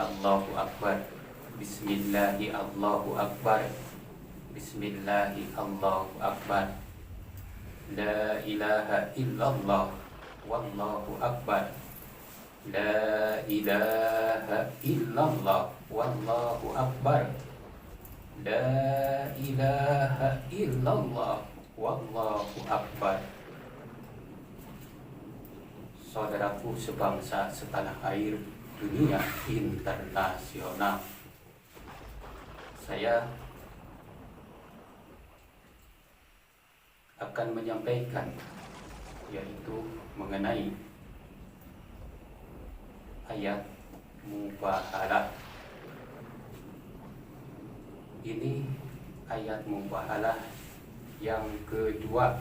Allahu Akbar. Bismillahi Allahu Akbar. Bismillahi Allahu Akbar. La ilaha illallah. Wallahu Akbar. La ilaha illallah. Wallahu Akbar. La ilaha illallah. Wallahu Akbar. Saudaraku sebangsa setanah air, dunia internasional, saya akan menyampaikan yaitu mengenai ayat mubahalah. Ini ayat mubahalah yang kedua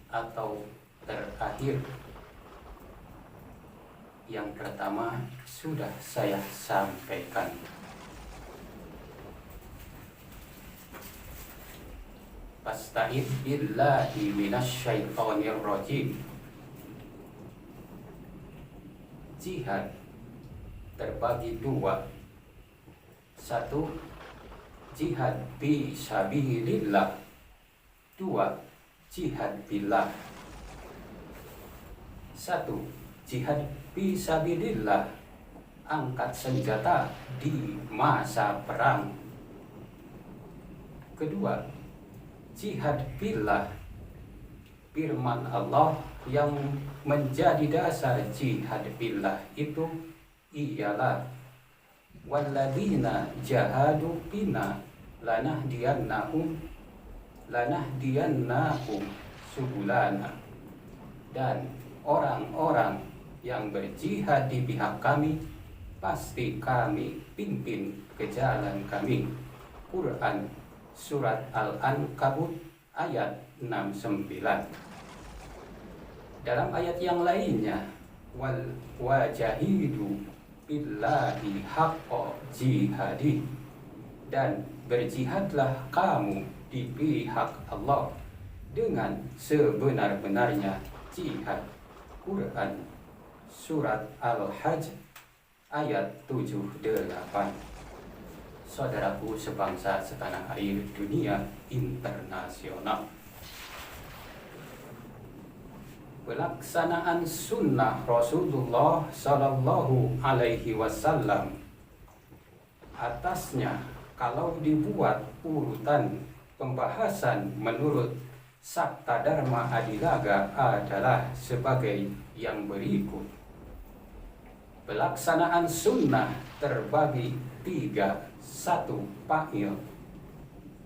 atau terakhir. Yang pertama sudah saya sampaikan. Fasta'id billahi minasyaitonir rajim. Jihad terbagi dua. Satu, jihad fi sabilillah. Dua, jihad billah. Satu, jihad fi sabilillah, angkat senjata di masa perang. Kedua, jihad billah, firman Allah yang menjadi dasar jihad billah itu ialah walladzina jahadu fina lanahdiyannahum subulana. Dan orang-orang yang berjihad di pihak kami, pasti kami pimpin ke jalan kami. Quran Surat Al-Ankabut ayat 69. Dalam ayat yang lainnya, wal wajahidu billahi haqqa jihadi, dan berjihadlah kamu di pihak Allah dengan sebenar-benarnya jihad. Quran Surat Al-Hajj ayat 78. Saudaraku sebangsa setanah air, dunia internasional, pelaksanaan sunnah Rasulullah Sallallahu Alaihi Wasallam, atasnya kalau dibuat urutan pembahasan menurut Sabta Dharma Adilaga adalah sebagai yang berikut. Pelaksanaan sunnah terbagi tiga. Satu, fa'il.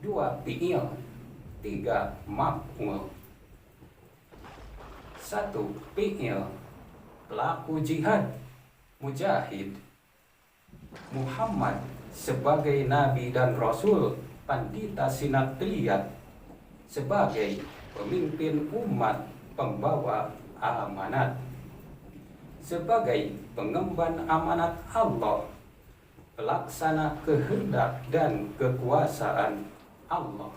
Dua, fi'il. Tiga, maf'ul. Satu, fi'il, pelaku jihad, mujahid. Muhammad sebagai Nabi dan Rasul, Pandita Sinatriya sebagai pemimpin umat, pembawa amanat, sebagai pengemban amanat Allah, pelaksana kehendak dan kekuasaan Allah,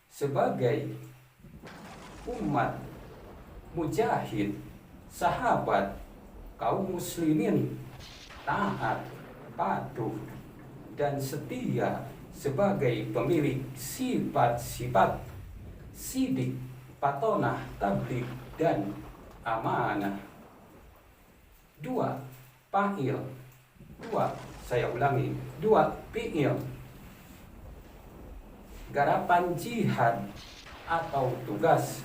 sebagai umat mujahid, sahabat, kaum muslimin, taat, patuh, dan setia sebagai pemilik sifat-sifat sidik, patonah, tabligh, dan amanah. Dua, fa'il. Dua, saya ulangi. Dua, fi'il. Garapan jihad atau tugas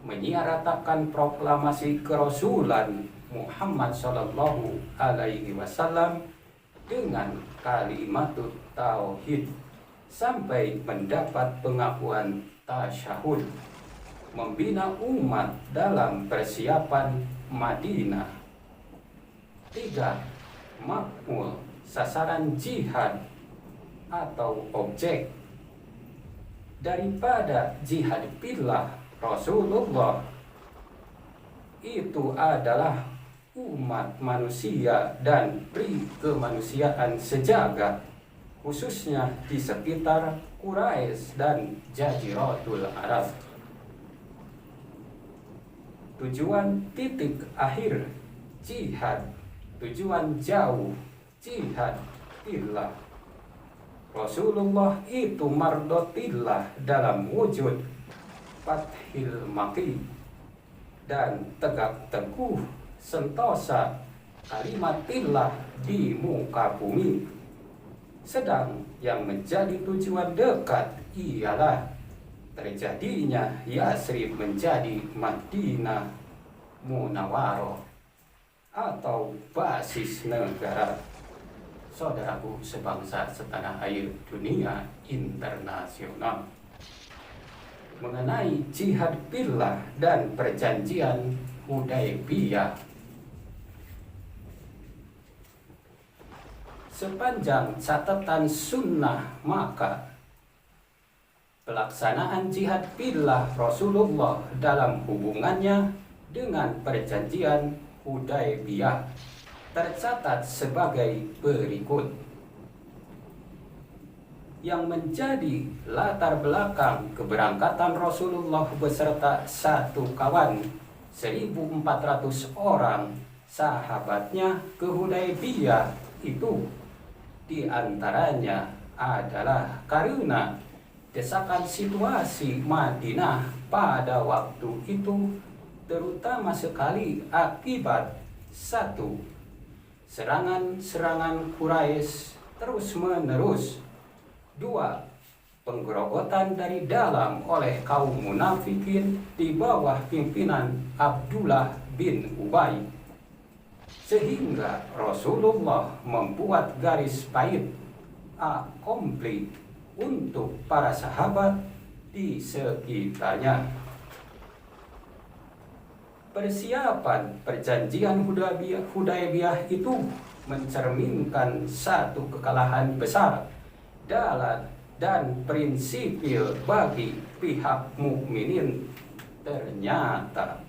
menyiaratakan proklamasi kerasulan Muhammad Sallallahu Alaihi Wasallam dengan kalimatut tauhid sampai mendapat pengakuan tasyahud, membina umat dalam persiapan Madinah. Tiga, maf'ul, sasaran jihad atau objek daripada jihad billah Rasulullah itu adalah umat manusia dan pri kemanusiaan sejagat, khususnya di sekitar Quraisy dan Jaziratul Arab. Tujuan titik akhir jihad, tujuan jauh jihad fillah. Rasulullah itu mardotillah dalam wujud fathil maqi dan tegak teguh sentosa kalimatillah di muka bumi. Sedang yang menjadi tujuan dekat ialah terjadinya Yasrib menjadi Madinah Munawwaroh atau basis negara. Saudaraku sebangsa setanah air dunia internasional, mengenai jihad fillah dan perjanjian Hudaybiyah, sepanjang catatan sunnah maka pelaksanaan jihad fillah Rasulullah dalam hubungannya dengan perjanjian Hudaybiyah tercatat sebagai berikut. Yang menjadi latar belakang keberangkatan Rasulullah beserta satu kawan 1.400 orang sahabatnya ke Hudaybiyah itu diantaranya adalah karena desakan situasi Madinah pada waktu itu, terutama sekali akibat satu, serangan-serangan Quraisy terus-menerus. Dua, penggerogotan dari dalam oleh kaum munafikin di bawah pimpinan Abdullah bin Ubay. Sehingga Rasulullah membuat garis bait komplit untuk para sahabat di sekitarnya. Persiapan perjanjian Hudaybiyah itu mencerminkan satu kekalahan besar dan prinsipil bagi pihak mukminin. Ternyata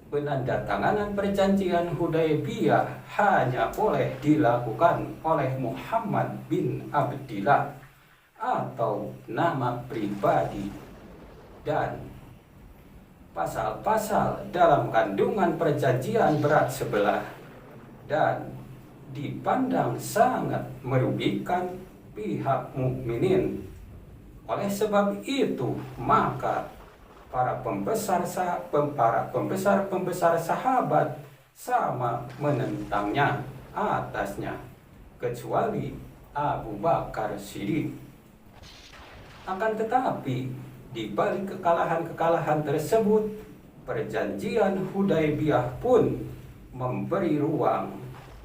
penandatanganan perjanjian Hudaybiyah hanya boleh dilakukan oleh Muhammad bin Abdillah atau nama pribadi, dan pasal-pasal dalam kandungan perjanjian berat sebelah dan dipandang sangat merugikan pihak mukminin. Oleh sebab itu, maka para pembesar sahabat sama menentangnya atasnya, kecuali Abu Bakar Siddiq. Akan tetapi di balik kekalahan-kekalahan tersebut, perjanjian Hudaybiyah pun memberi ruang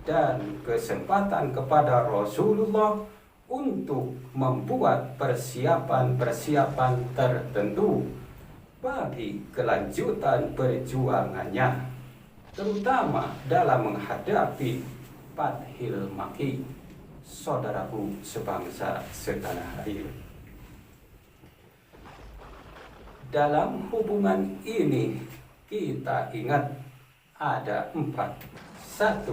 dan kesempatan kepada Rasulullah untuk membuat persiapan-persiapan tertentu bagi kelanjutan perjuangannya, terutama dalam menghadapi Fathil Maqi. Saudaraku sebangsa setanah air, dalam hubungan ini kita ingat ada 4. 1.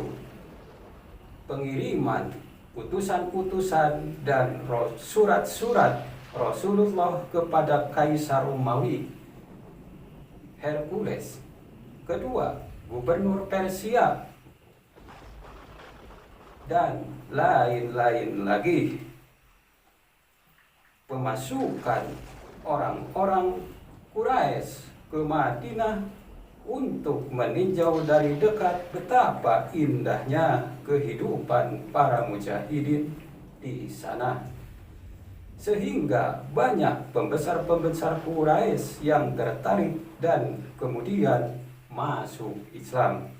Pengiriman utusan-utusan dan surat-surat Rasulullah kepada Kaisar Romawi Hercules. 2. Gubernur Persia, dan lain-lain lagi. Pemasukan orang-orang Quraisy ke Madinah untuk meninjau dari dekat betapa indahnya kehidupan para mujahidin di sana. Sehingga banyak pembesar-pembesar Quraisy yang tertarik dan kemudian masuk Islam.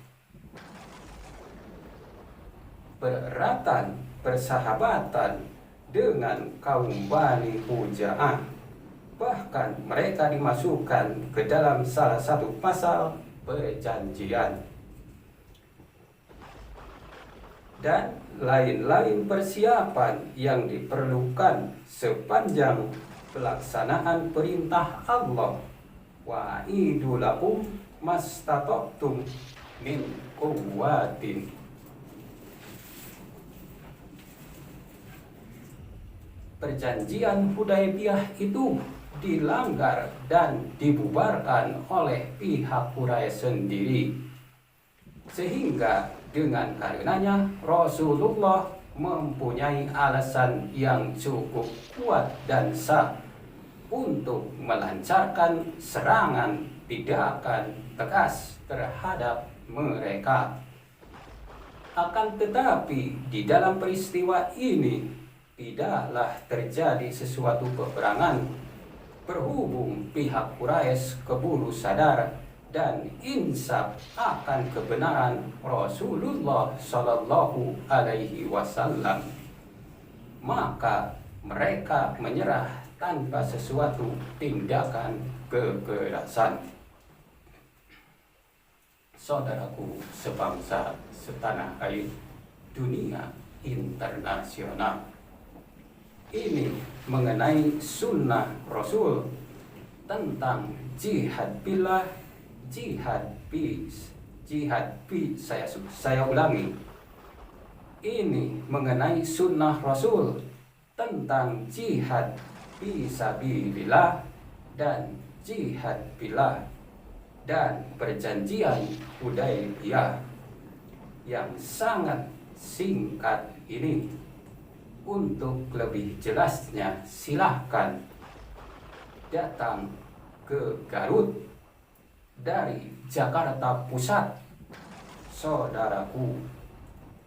Bereratan persahabatan dengan kaum Bani Huja'ah. Bahkan mereka dimasukkan ke dalam salah satu pasal perjanjian. Dan lain-lain persiapan yang diperlukan sepanjang pelaksanaan perintah Allah. Wa'idu lakum mastata'tum min quwwatin. Perjanjian Hudaybiyah itu dilanggar dan dibubarkan oleh pihak Quraisy sendiri, sehingga Dengan karenanya Rasulullah mempunyai alasan yang cukup kuat dan sah untuk melancarkan serangan tindakan tegas terhadap mereka. Akan tetapi di dalam peristiwa ini tidaklah terjadi sesuatu peperangan, berhubung pihak Quraisy keburu sadar dan insaf akan kebenaran Rasulullah Shallallahu Alaihi Wasallam, maka mereka menyerah tanpa sesuatu tindakan kekerasan. Saudaraku sebangsa setanah air, dunia internasional, ini mengenai sunnah Rasul tentang jihad billah, saya ulangi, ini mengenai sunnah Rasul tentang jihad fisabilillah dan jihad billah dan perjanjian Hudaybiyah yang sangat singkat ini. Untuk lebih jelasnya silahkan datang ke Garut dari Jakarta Pusat, saudaraku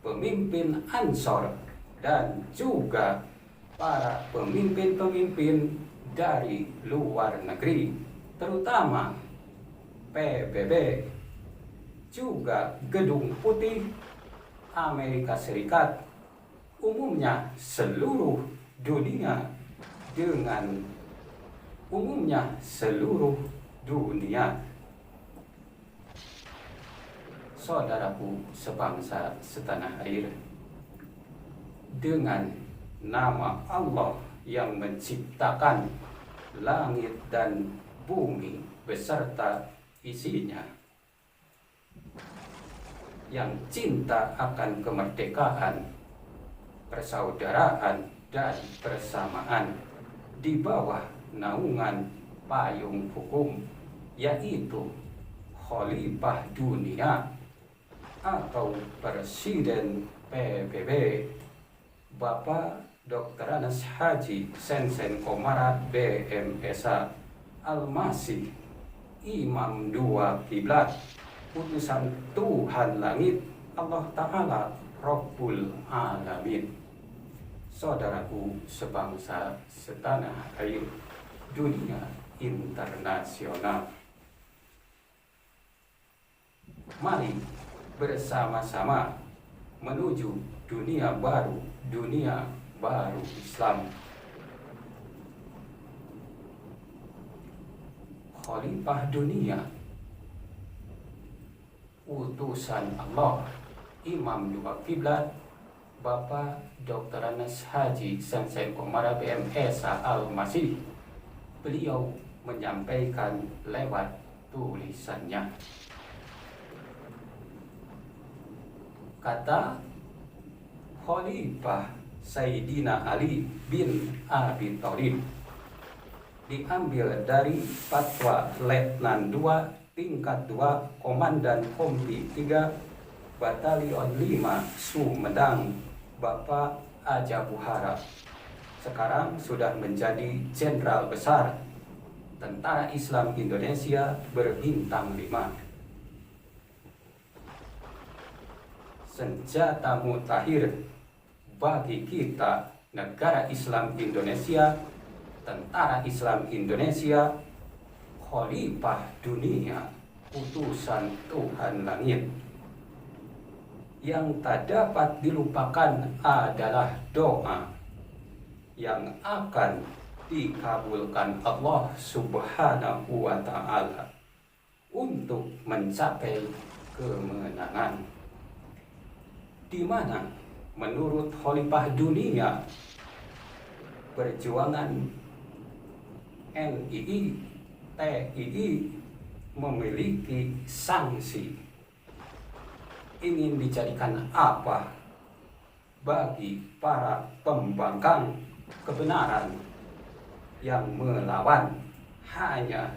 pemimpin Ansor dan juga para pemimpin-pemimpin dari luar negeri, terutama PBB, juga Gedung Putih Amerika Serikat, umumnya seluruh dunia, saudaraku sebangsa setanah air, dengan nama Allah yang menciptakan langit dan bumi beserta isinya, yang cinta akan kemerdekaan, persaudaraan dan persamaan di bawah naungan payung hukum, yaitu Khalifah Dunia atau Presiden PBB Bapak Dr. Anas Haji Sensen Komara BMSA Al-Masih, Imam dua kiblat, utusan Tuhan langit, Allah Ta'ala Rabbul Alamin. Saudaraku sebangsa setanah air, dunia internasional, mari bersama-sama menuju dunia baru Islam. Khalifah dunia, utusan Allah, Imam dua kiblat, Bapak Dr. Anas Haji Sensen Komara BMSA Al-Masih. Beliau menyampaikan lewat tulisannya, kata Khalifah Sayyidina Ali bin Abi Thalib, diambil dari fatwa Letnan 2 tingkat 2 Komandan Kompi 3 Batalion 5 Sumedang, Bapak Aja Buhara, sekarang sudah menjadi Jenderal Besar Tentara Islam Indonesia berbintang 5. Senjata mutakhir bagi kita, negara Islam Indonesia, Tentara Islam Indonesia, Khalifah dunia, utusan Tuhan langit. Yang tak dapat dilupakan adalah doa yang akan dikabulkan Allah Subhanahu wa Ta'ala untuk mencapai kemenangan, di mana menurut Khalifah dunia, perjuangan NII, TII memiliki sanksi. Ingin dijadikan apa bagi para pembangkang kebenaran yang melawan hanya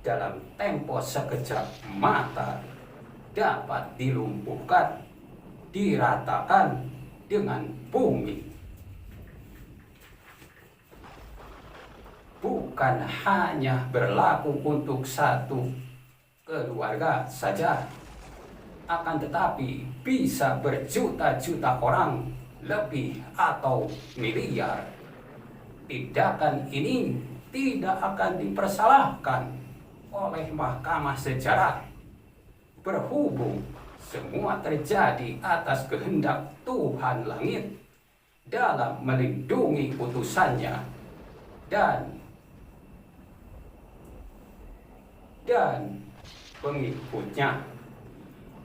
dalam tempo sekejap mata dapat dilumpuhkan diratakan dengan bumi. Bukan hanya berlaku untuk satu keluarga saja, akan tetapi bisa berjuta-juta orang lebih atau miliar. Tindakan ini tidak akan dipersalahkan oleh mahkamah sejarah, berhubung semua terjadi atas kehendak Tuhan langit dalam melindungi utusannya dan pengikutnya.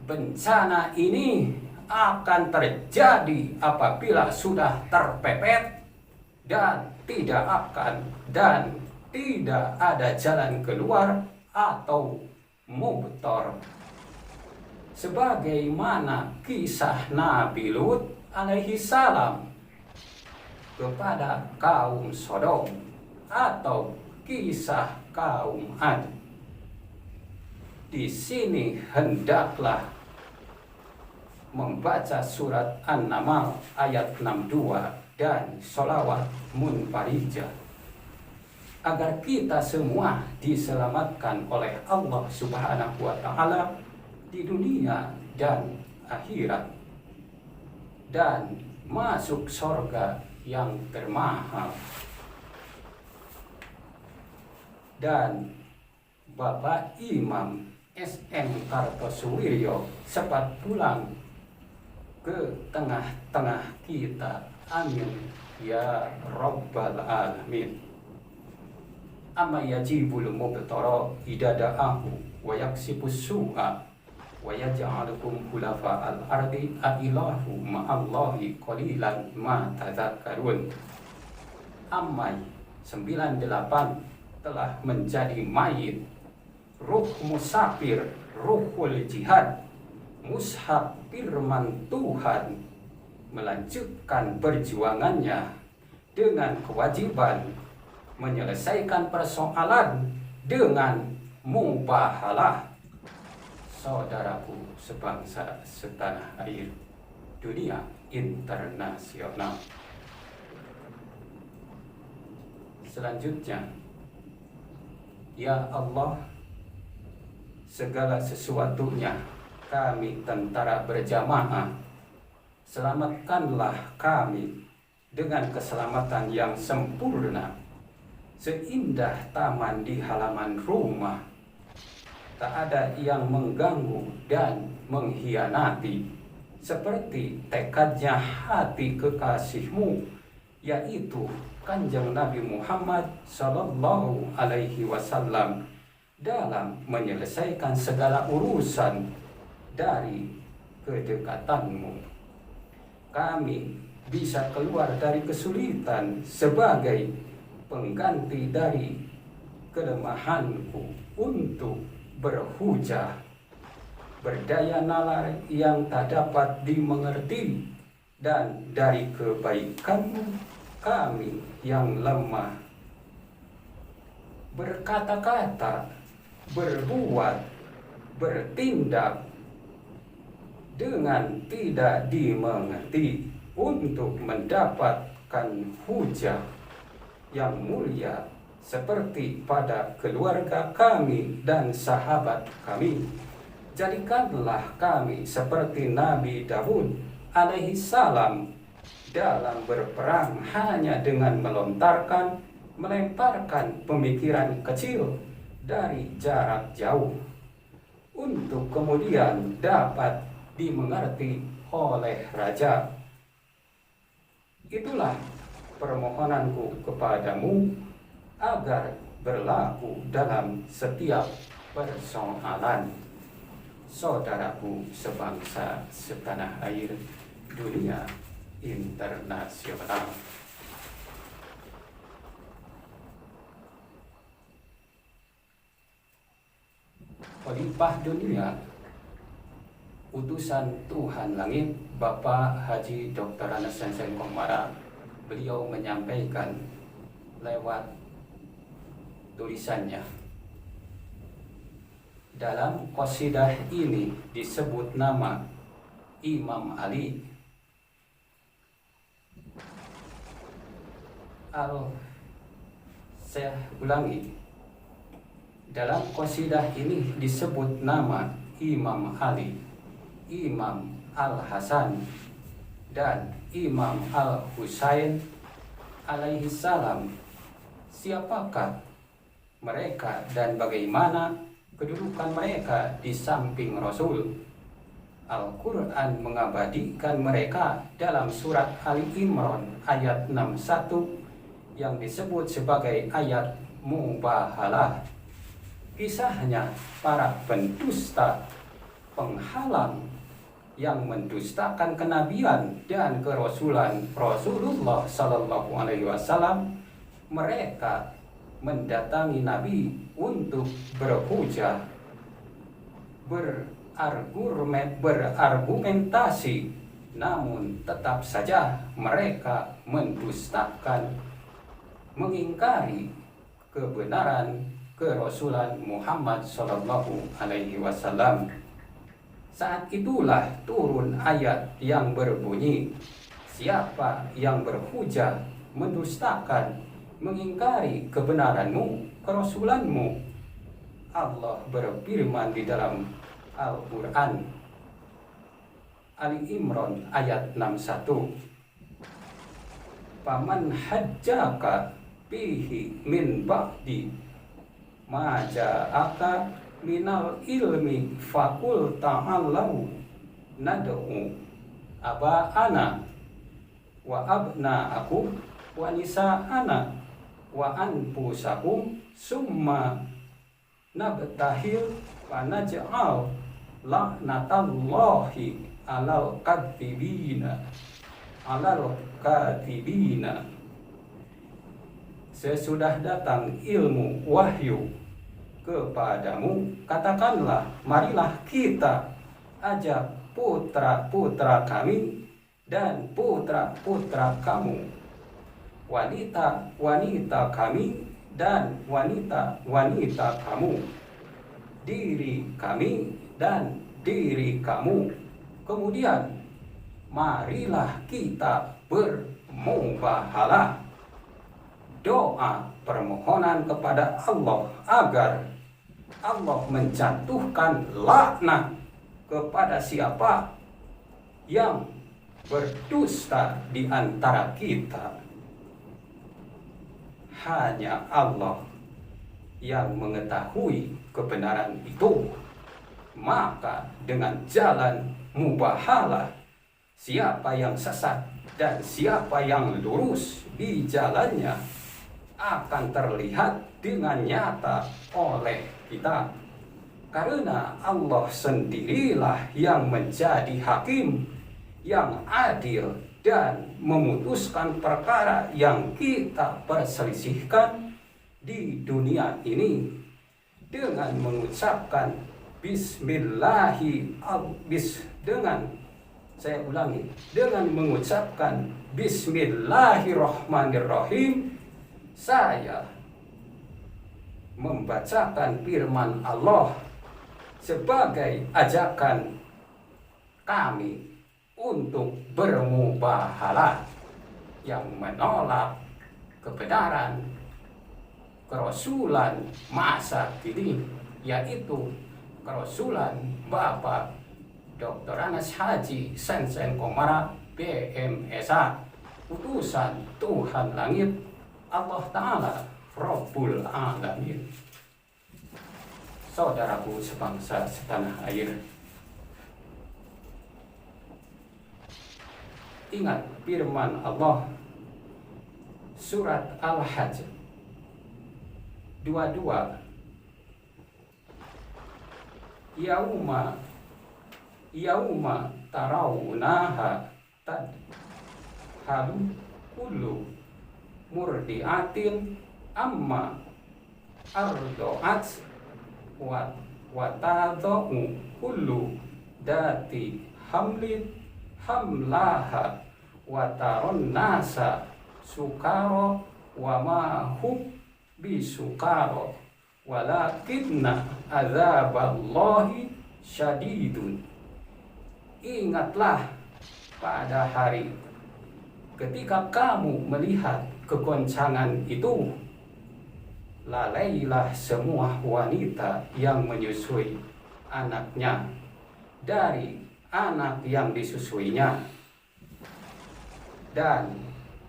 Bencana ini akan terjadi apabila sudah terpepet dan tidak ada jalan keluar atau mubtor. Sebagaimana kisah Nabi Lut alaihi salam kepada kaum Sodom atau kisah kaum Ad. Di sini hendaklah membaca surat An-Naml ayat 62 dan sholawat munfarijah agar kita semua diselamatkan oleh Allah Subhanahu wa Ta'ala di dunia dan akhirat dan masuk surga yang termahal. Dan Bapak Imam S.M. Kartosuwiryo cepat pulang ke tengah-tengah kita. Amin ya Rabbal Alamin. Amma yajibul mubtara idada'ahu wa yaksibus su'a wa yaj'alukum khulafa'al ardi a'ilahu ma'allahi qalilan ma tadhakkarun. Ammai 98 telah menjadi mayit, ruh musafir, ruhul jihad, mushaf firman Tuhan melanjutkan perjuangannya dengan kewajiban menyelesaikan persoalan dengan mubahalah. Saudaraku sebangsa setanah air, dunia internasional. Selanjutnya, ya Allah, segala sesuatunya kami tentara berjamaah, selamatkanlah kami dengan keselamatan yang sempurna, seindah taman di halaman rumah. Tak ada yang mengganggu dan mengkhianati, seperti tekadnya hati kekasihmu, yaitu Kanjeng Nabi Muhammad Sallallahu Alaihi Wasallam dalam menyelesaikan segala urusan dari kedekatanmu. Kami bisa keluar dari kesulitan sebagai pengganti dari kelemahanku untuk berhujah, berdaya nalar yang tak dapat dimengerti, dan dari kebaikanmu kami yang lemah berkata-kata, berbuat, bertindak dengan tidak dimengerti untuk mendapatkan hujah yang mulia seperti pada keluarga kami dan sahabat kami. Jadikanlah kami seperti Nabi Daud alaihi salam dalam berperang hanya dengan melemparkan pemikiran kecil dari jarak jauh untuk kemudian dapat dimengerti oleh raja. Itulah permohonanku kepadamu agar berlaku dalam setiap persoalan. Saudaraku sebangsa setanah air, dunia internasional. Khalifah dunia, utusan Tuhan langit, Bapak Haji Dr. Anas Senseng Komara, beliau menyampaikan lewat tulisannya. Dalam qasidah ini disebut nama Imam Ali saya ulangi, dalam qasidah ini disebut nama Imam Ali, Imam Al-Hasan, dan Imam Al-Husain alaihi salam. Siapakah mereka dan bagaimana kedudukan mereka di samping Rasul? Al-Quran mengabadikan mereka dalam surat Ali Imran ayat 61 yang disebut sebagai ayat mubahalah. Kisahnya para pendusta, penghalang yang mendustakan kenabian dan kerasulan Rasulullah Sallallahu Alaihi Wasallam. Mereka mendatangi Nabi untuk berhujah, berargumentasi, namun tetap saja mereka mendustakan, mengingkari kebenaran kerasulan Muhammad Sallallahu Alaihi Wasallam. Saat itulah turun ayat yang berbunyi, siapa yang berhujah, mendustakan, mengingkari kebenaranmu, kerasulanmu. Allah berfirman di dalam Al-Quran Ali Imran ayat 61, Faman hajjaka fihi min ba'di ma ja'aka minal ilmi faqul ta'allau nad'u aba'ana wa abna'akum wa nisa'ana wa anfusakum summa nabtahil wa naj'al la'natallahi alal kadhibina. Sesudah datang ilmu wahyu kepadamu, katakanlah, marilah kita ajak putra-putra kami dan putra-putra kamu, wanita-wanita kami dan wanita-wanita kamu, diri kami dan diri kamu. Kemudian marilah kita bermubahalah, doa permohonan kepada Allah agar Allah menjatuhkan laknat kepada siapa yang berdusta di antara kita. Hanya Allah yang mengetahui kebenaran itu. Maka dengan jalan mubahalah, siapa yang sesat dan siapa yang lurus di jalannya akan terlihat dengan nyata oleh kita. Karena Allah sendirilah yang menjadi hakim yang adil dan memutuskan perkara yang kita perselisihkan di dunia ini dengan mengucapkan dengan mengucapkan Bismillahirrahmanirrahim. Saya membacakan firman Allah sebagai ajakan kami untuk bermubahalah, yang menolak kebenaran kerasulan masa kini, yaitu kerasulan Bapak Dr. Anas Haji Sensen Komara BMSA, utusan Tuhan Langit, Allah Ta'ala Rabbul Alamin. Saudaraku sebangsa setanah air, ingat firman Allah surat Al-Hajj 22, Yauma tarawunaha tadhalu kullu murdiatin amma ardo'at wa tadau kullu dati hamlaha wa taron nasa sukaro wa mahub bisukaro walakinna azaballahi syadidun. Ingatlah pada hari ketika kamu melihat kegoncangan itu, lalailah semua wanita yang menyusui anaknya dari anak yang disusuinya, dan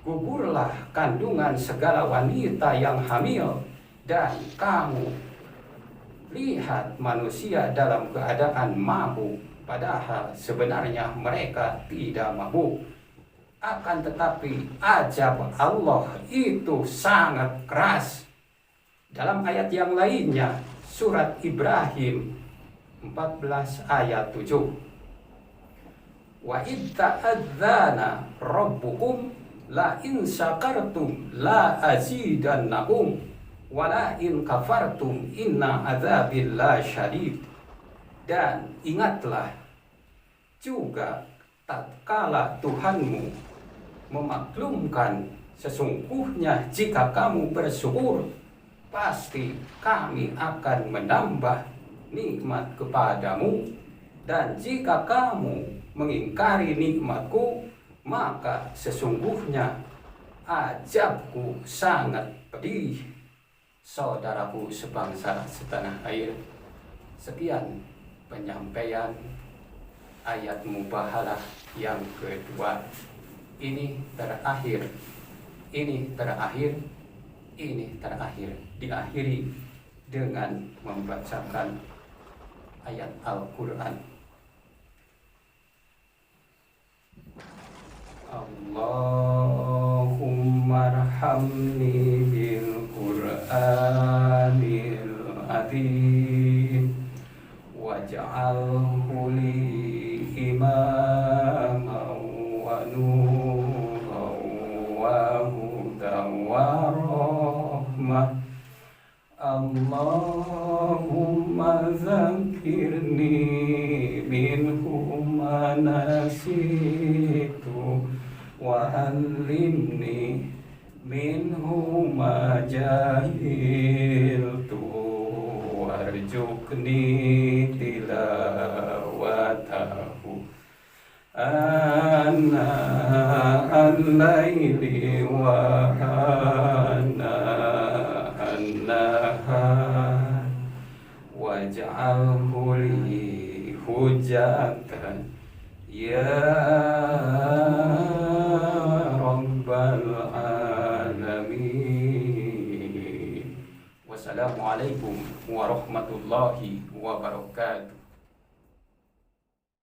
gugurlah kandungan segala wanita yang hamil, dan kamu lihat manusia dalam keadaan mabuk, padahal sebenarnya mereka tidak mabuk. Akan tetapi azab Allah itu sangat keras. Dalam ayat yang lainnya, surat Ibrahim 14 ayat 7. Wa idh ta'adzana rabbukum la in syakartum la azidannakum wa la in kafartum inna adzabillah syadid. Dan ingatlah juga tatkala Tuhanmu memaklumkan, sesungguhnya jika kamu bersyukur, pasti kami akan menambah nikmat kepadamu, dan jika kamu mengingkari nikmatku, maka sesungguhnya azabku sangat pedih. Saudaraku sebangsa setanah air, sekian penyampaian ayat mubahalah yang kedua. Ini terakhir, diakhiri dengan membacakan ayat Al-Quran. Allahumma arhamni bil Qur'anil azim waj'alhu li imaman wa nuran wa hudan wa rahmah. Allahumma zakirni minhu ma nasitu wa allimni minhu ma jahiltu warzuqni tilawatahu ana al-laili wa ana an-nahar waj'alhu li hujjatan ya rabbal alamin. Wassalamualaikum warahmatullahi wabarakatuh.